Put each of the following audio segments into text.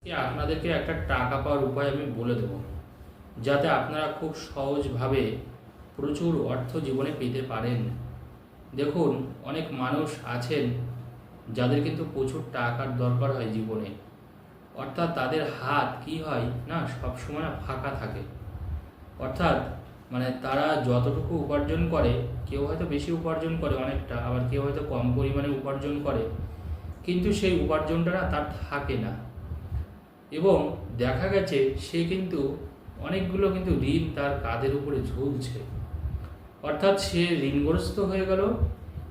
আপনাদেরকে একটা টাকা পাওয়ার উপায় আমি বলে দেব, যাতে আপনারা খুব সহজভাবে প্রচুর অর্থ জীবনে পেতে পারেন। দেখুন, অনেক মানুষ আছেন যাদের কিন্তু প্রচুর টাকার দরকার হয় জীবনে, অর্থাৎ তাদের হাত কি হয় না, সবসময় ফাঁকা থাকে। অর্থাৎ তারা যতটুকু উপার্জন করে, কেউ হয়তো বেশি উপার্জন করে অনেকটা, আবার কেউ হয়তো কম পরিমাণে উপার্জন করে, কিন্তু সেই উপার্জনটা না তার থাকে না। এবং দেখা গেছে সে কিন্তু অনেকগুলো কিন্তু ঋণ তার কাঁধের উপরে ঝুলছে, অর্থাৎ সে ঋণগ্রস্ত হয়ে গেল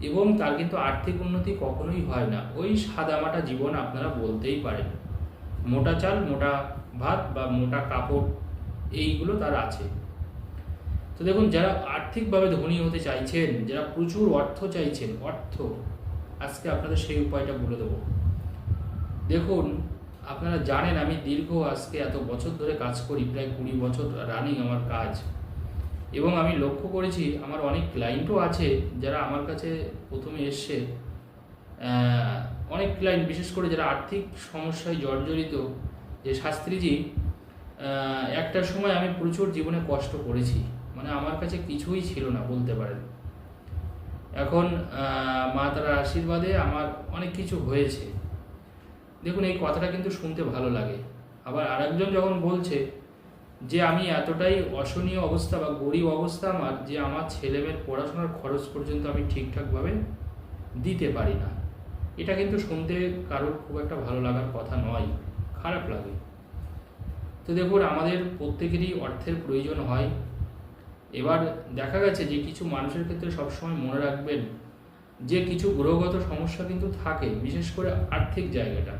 এবং তার কিন্তু আর্থিক উন্নতি কখনোই হয় না। ওই সাদামাটা জীবন আপনারা বলতেই পারেন, মোটা চাল মোটা ভাত বা মোটা কাপড় এইগুলো তার আছে। তো দেখুন, যারা আর্থিকভাবে ধনী হতে চাইছেন, যারা প্রচুর অর্থ চাইছেন, আজকে আপনাদের সেই উপায়টা বলে দেবো। দেখুন, আপনারা জানেন আমি আজকে এত বছর ধরে কাজ করি, প্রায় 20 বছর রানিং আমার কাজ। এবং আমি লক্ষ্য করেছি আমার অনেক ক্লায়েন্টও আছে যারা আমার কাছে প্রথমে এসছে। অনেক ক্লায়েন্ট, বিশেষ করে যারা আর্থিক সমস্যায় জর্জরিত, যে শাস্ত্রীজি একটা সময় আমি প্রচুর জীবনে কষ্ট করেছি, আমার কাছে কিছুই ছিল না বলতে পারেন। এখন মা তারার আশীর্বাদে আমার অনেক কিছু হয়েছে। দেখুন, এই কথাটা কিন্তু শুনতে ভালো লাগে। আবার আরেকজন যখন বলছে যে আমি এতটাই অশনীয় অবস্থা বা গরিব অবস্থা আমার, যে আমার ছেলেমেয়ের পড়াশোনার খরচ পর্যন্ত আমি ঠিকঠাকভাবে দিতে পারি না, এটা কিন্তু শুনতে কারোর খুব একটা ভালো লাগার কথা নয়, খারাপ লাগে। তো দেখুন, আমাদের প্রত্যেকেরই অর্থের প্রয়োজন হয়। এবার দেখা গেছে যে কিছু মানুষের ক্ষেত্রে সবসময় মনে রাখবেন যে কিছু গ্রহগত সমস্যা কিন্তু থাকে, বিশেষ করে আর্থিক জায়গাটা।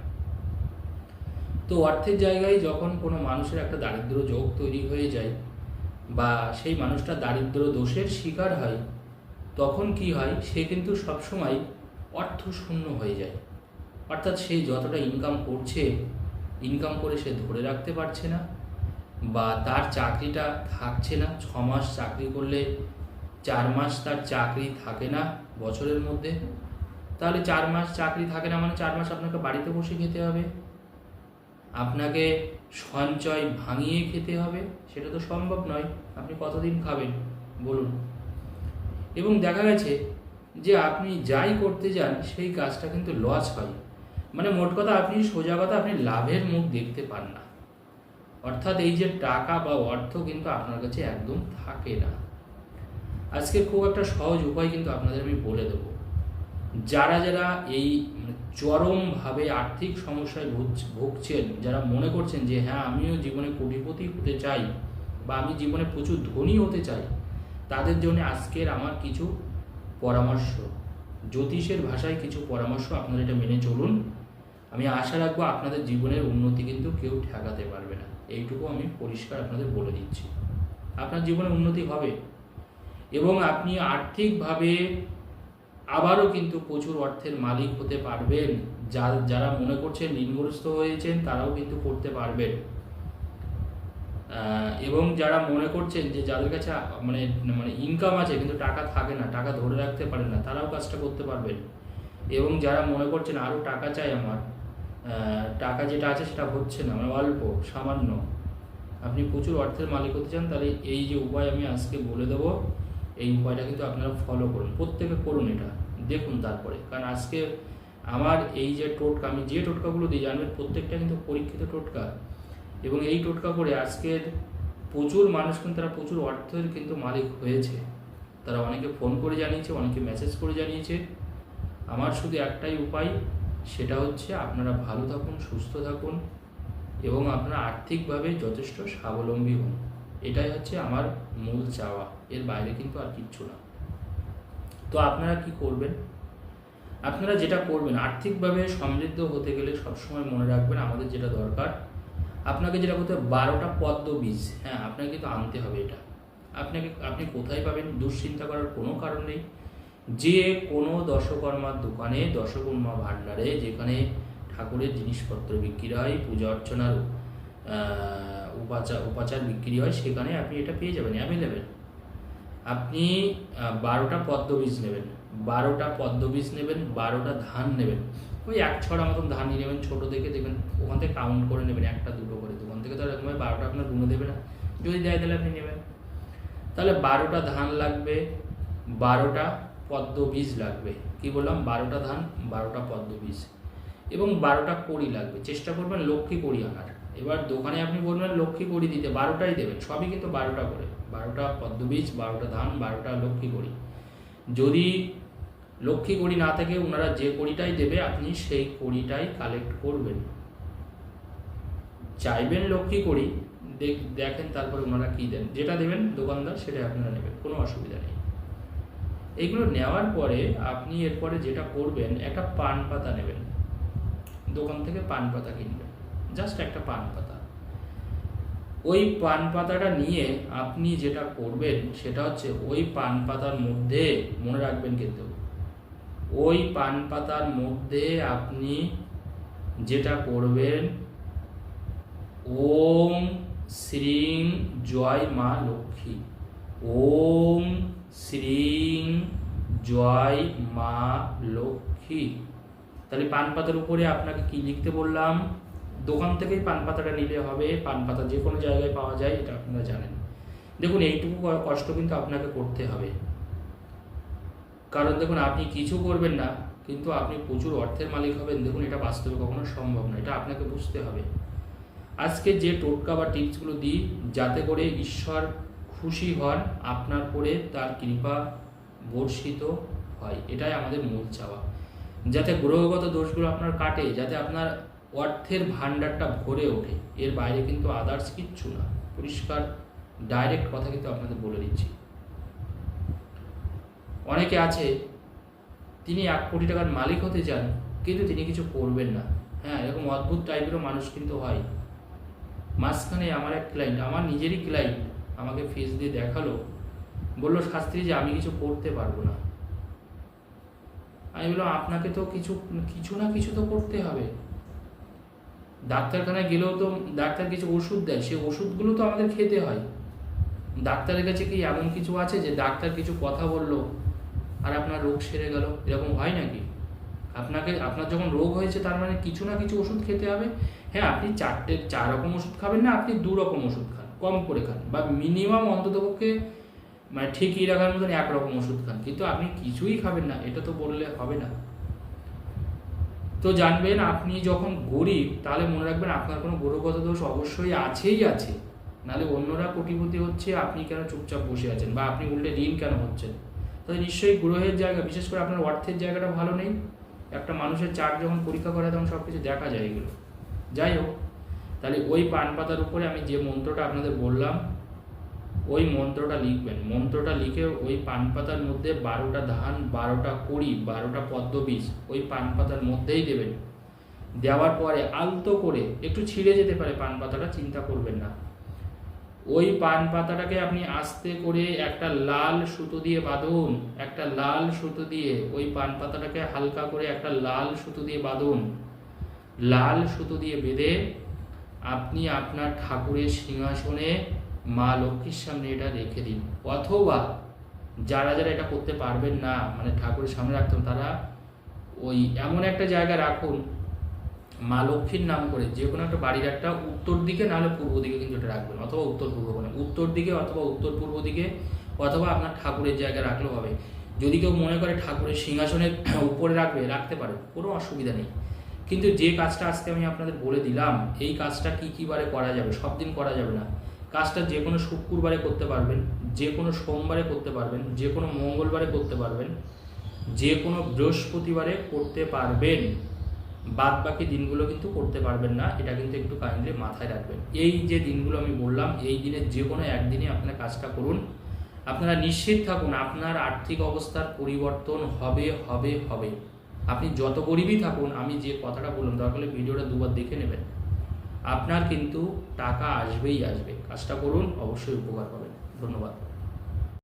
তো অর্থের জায়গায় যখন কোনো মানুষের একটা দারিদ্র যোগ তৈরি হয়ে যায় বা সেই মানুষটা দারিদ্র দোষের শিকার হয়, তখন কি হয়, সে কিন্তু সবসময় অর্থ শূন্য হয়ে যায়। অর্থাৎ সে যতটা ইনকাম করছে, ইনকাম করে সে ধরে রাখতে পারছে না, বা তার চাকরিটা থাকছে না। 6 মাস চাকরি করলে 4 মাস তার চাকরি থাকে না বছরের মধ্যে। তাহলে 4 মাস চাকরি থাকে না, 4 মাস আপনাকে বাড়িতে বসে খেতে হবে, আপনাকে সঞ্চয় ভাঙিয়ে খেতে হবে। সেটা তো সম্ভব নয়। আপনি কতদিন খাবেন বলুন? এবং দেখা গেছে যে আপনি যাই করতে যান সেই কাজটা কিন্তু লস হয়। মোট কথা, আপনি সোজা কথা, আপনি লাভের মুখ দেখতে পান না। অর্থাৎ এই যে টাকা বা অর্থ কিন্তু আপনার কাছে একদম থাকে না। আজকে খুব একটা সহজ উপায় কিন্তু আপনাদের আমি বলে দেবো। যারা যারা এই চরমভাবে আর্থিক সমস্যায় ভুগছেন, যারা মনে করছেন যে হ্যাঁ আমিও জীবনে কোটিপতি হতে চাই বা আমি জীবনে প্রচুর ধনী হতে চাই, তাদের জন্য আজকের আমার কিছু পরামর্শ, জ্যোতিষের ভাষায় কিছু পরামর্শ, আপনারা এটা মেনে চলুন। আমি আশা রাখবো আপনাদের জীবনের উন্নতি কিন্তু কেউ ঠেকাতে পারবে না, এইটুকু আমি পরিষ্কার আপনাদের বলে দিচ্ছি। আপনার জীবনে উন্নতি হবে এবং আপনি আর্থিকভাবে আবারও কিন্তু প্রচুর অর্থের মালিক হতে পারবেন। যারা মনে করছেন ঋণগ্রস্ত হয়েছেন, তারাও কিন্তু করতে পারবেন। এবং যারা মনে করছেন যে যাদের কাছে ইনকাম আছে কিন্তু টাকা থাকে না, টাকা ধরে রাখতে পারেন না, তারাও কাজটা করতে পারবেন। এবং যারা মনে করছেন আরও টাকা চাই আমার, টাকা যেটা আছে সেটা হচ্ছে না, অল্প সামান্য, আপনি প্রচুর অর্থের মালিক হতে চান, তাহলে এই যে উপায় আমি আজকে বলে দেবো, এই উপায়টা কিন্তু আপনারা ফলো করুন, প্রত্যেকে করুন এটা, দেখুন তারপরে। কারণ আজকে আমার এই যে টোটকা, আমি যে টোটকাগুলো দিই জানবেন প্রত্যেকটা কিন্তু পরীক্ষিত টোটকা। এবং এই টোটকা করে আজকের প্রচুর মানুষ কিন্তু তারা প্রচুর অর্থের কিন্তু মালিক হয়েছে। তারা অনেকে ফোন করে জানিয়েছে, অনেকে মেসেজ করে জানিয়েছে। আমার শুধু একটাই উপায়, সেটা হচ্ছে আপনারা ভালো থাকুন, সুস্থ থাকুন এবং আপনারা আর্থিকভাবে যথেষ্ট স্বাবলম্বী হন। এটাই হচ্ছে আমার মূল চাওয়া, এর বাইরে কিন্তু আর কিচ্ছু না। তো আপনারা কি করবেন? আপনারা যেটা করবেন, আর্থিকভাবে সমৃদ্ধ হতে গেলে সবসময় মনে রাখবেন আমাদের যেটা দরকার, আপনাকে যেটা করতে হবে, 12টা পদ্ম বীজ, হ্যাঁ আপনাকে কিন্তু আনতে হবে। এটা আপনি কোথায় পাবেন দুশ্চিন্তা করার কোনো কারণ নেই। যে কোনো দশকর্মার দোকানে, দশকর্মা ভাণ্ডারে, যেখানে ঠাকুরের জিনিসপত্র বিক্রি হয়, পূজা অর্চনার উপাচার বিক্রি হয়, সেখানে আপনি এটা পেয়ে যাবেন, অ্যাভেলেবেল। আপনি 12টা পদ্ম বীজ নেবেন, 12টা পদ্ম বীজ নেবেন, 12টা ধান নেবেন, ওই 1 ছড়া মতন ধানই নেবেন, ছোটো দেখে দেবেন, ওখান থেকে কাউন্ট করে নেবেন, 1টা 2টো করে, দোকান থেকে তো এরকম 12টা আপনার গুনে দেবে না, যদি দেয় তাহলে আপনি নেবেন। তাহলে 12টা ধান লাগবে, 12টা পদ্ম বীজ লাগবে, কি বললাম, 12টা ধান 12টা পদ্ম বীজ এবং 12টা কড়ি লাগবে। চেষ্টা করবেন লক্ষ্মী কড়ি আনার। এবার দোকানে আপনি বলবেন লক্ষ্মী কড়ি দিতে, 12টাই দেবেন, সবই কিন্তু 12টা করে, 12টা পদ্ম বীজ, 12টা ধান, 12টা লক্ষ্মী কড়ি। যদি লক্ষ্মী কড়ি না থাকে ওনারা যে কড়িটাই দেবে আপনি সেই কড়িটাই কালেক্ট করবেন। চাইবেন লক্ষ্মী কড়ি, দেখেন তারপরে ওনারা কী দেন, যেটা দেবেন দোকানদার সেটাই আপনারা নেবেন, কোনো অসুবিধা নেই। এগুলো নেওয়ার পরে আপনি এরপরে যেটা করবেন, একটা পান পাতা নেবেন, দোকান থেকে পান পাতা কিনবেন, জাস্ট একটা পান পাতা। ওই পান পাতাটা নিয়ে আপনি যেটা করবেন সেটা হচ্ছে ওই পান পাতার মধ্যে, মনে রাখবেন কিন্তু, ওই পান পাতার মধ্যে আপনি যেটা করবেন, ওম শ্রীং জয় মা লক্ষ্মী, ওম শ্রীং জয় মা লক্ষ্মী। তাহলে পান পাতার উপরে আপনাকে কি লিখতে বললাম, দোকান থেকেই পান পাতাটা নিলে হবে, পান পাতা যে কোনো জায়গায় পাওয়া যায় এটা আপনারা জানেন। দেখুন এইটুকু কষ্ট কিন্তু আপনাকে করতে হবে, কারণ দেখুন আপনি কিছু করবেন না কিন্তু আপনি প্রচুর অর্থের মালিক হবেন, দেখুন এটা বাস্তবে কখনো সম্ভব না, এটা আপনাকে বুঝতে হবে। আজকে যে টোটকা বা টিপসগুলো দিই, যাতে করে ঈশ্বর খুশি হন আপনার পরে, তার কৃপা বর্ষিত হয়, এটাই আমাদের মূল চাওয়া। যাতে গ্রহগত দোষগুলো আপনার কাটে, যাতে আপনার অর্থের ভাণ্ডারটা ভরে ওঠে, এর বাইরে কিন্তু আদার্স কিচ্ছু না। পরিষ্কার ডাইরেক্ট কথা কিন্তু আপনাদের বলে দিচ্ছি। অনেকে আছে তিনি 1 কোটি টাকার মালিক হতে চান কিন্তু তিনি কিছু করবেন না। হ্যাঁ, এরকম অদ্ভুত টাইপেরও মানুষ কিন্তু হয়। মাঝখানে আমার এক ক্লায়েন্ট, আমার নিজেরই ক্লায়েন্ট, আমাকে ফিস দিয়ে দেখালো, বললো শাস্ত্রী যে আমি কিছু করতে পারবো না। আমি বললাম আপনাকে তো কিছু না কিছু তো করতে হবে। ডাক্তারখানায় গেলেও তো ডাক্তার কিছু ওষুধ দেয়, সেই ওষুধগুলো তো আমাদের খেতে হয়। ডাক্তারের কাছে কি এমন কিছু আছে যে ডাক্তার কিছু কথা বললো আর আপনার রোগ সেরে গেল, এরকম হয় নাকি? আপনার যখন রোগ হয়েছে তার মানে কিছু না কিছু ওষুধ খেতে হবে। হ্যাঁ, আপনি 4 রকম ওষুধ খাবেন না, আপনি 2 রকম ওষুধ খান, কম করে খান, বা মিনিমাম অন্ততপক্ষে মানে ঠিকই রাখার মতন 1 রকম ওষুধ খান, কিন্তু আপনি কিছুই খাবেন না, এটা তো বললে হবে না। তো জানবেন আপনি যখন গরিব তাহলে মনে রাখবেন আপনার কোনো গ্রহগত দোষ অবশ্যই আছে, নাহলে অন্যরা কোটিপতি হচ্ছে, আপনি কেন চুপচাপ বসে আছেন, বা আপনি উল্টে ঋণ কেন হচ্ছেন? তাহলে নিশ্চয়ই গ্রহের জায়গা, বিশেষ করে আপনার অর্থের জায়গাটা ভালো নেই। একটা মানুষের চার্ট যখন পরীক্ষা করা তখন সব কিছু দেখা যায় এগুলো। যাই হোক, তাহলে ওই পান পাতার উপরে আমি যে মন্ত্রটা আপনাদের বললাম ওই মন্ত্রটা লিখবেন। মন্ত্রটা লিখে ওই পান পাতার মধ্যে 12টা ধান, 12টা কড়ি, 12টা পদ্ম বীজ ওই পান পাতার মধ্যেই দেবেন। দেওয়ার পরে আলতো করে, একটু ছিঁড়ে যেতে পারে পান পাতাটা, চিন্তা করবেন না। ওই পান পাতাটাকে আপনি আস্তে করে একটা লাল সুতো দিয়ে বাঁধুন, একটা লাল সুতো দিয়ে ওই পান পাতাটাকে হালকা করে একটা লাল সুতো দিয়ে বাঁধুন। লাল সুতো দিয়ে বেঁধে আপনি আপনার ঠাকুরের সিংহাসনে মা লক্ষ্মীর সামনে এটা রেখে দিন। অথবা যারা এটা করতে পারবেন না, মানে ঠাকুরের সামনে রাখতেন, তারা ওই এমন একটা জায়গা রাখুন মা লক্ষ্মীর নাম করে, যে কোনো একটা বাড়ির একটা উত্তর দিকে নাহলে পূর্ব দিকে কিন্তু এটা রাখবেন, অথবা উত্তর পূর্ব কোণে, উত্তর দিকে অথবা উত্তর পূর্ব দিকে, অথবা আপনার ঠাকুরের জায়গায় রাখলেও হবে। যদি কেউ মনে করে ঠাকুরের সিংহাসনের উপরে রাখতে পারে, কোনো অসুবিধা নেই। কিন্তু যে কাজটা আজকে আমি আপনাদের বলে দিলাম, এই কাজটা কী বারে করা যাবে, সব দিন করা যাবে না। কাজটা যে কোনো শুক্রবারে করতে পারবেন, যে কোনো সোমবারে করতে পারবেন, যে কোনো মঙ্গলবারে করতে পারবেন, যে কোনো বৃহস্পতিবারে করতে পারবেন। বাদ বাকি দিনগুলো কিন্তু করতে পারবেন না, এটা কিন্তু একটু কাইন্ডলি মাথায় রাখবেন। এই যে দিনগুলো আমি বললাম, এই দিনের যে কোনো একদিনে আপনারা কাজটা করুন। আপনারা নিশ্চিত থাকুন আপনার আর্থিক অবস্থার পরিবর্তন হবে। আপনি যত গরিবই থাকুন, আমি যে কথাটা বললাম দরকার হলে ভিডিওটা 2বার দেখে নেবেন, আপনার কিন্তু টাকা আসবেই আসবে। কাজটা করুন, অবশ্যই উপকার পাবেন। ধন্যবাদ।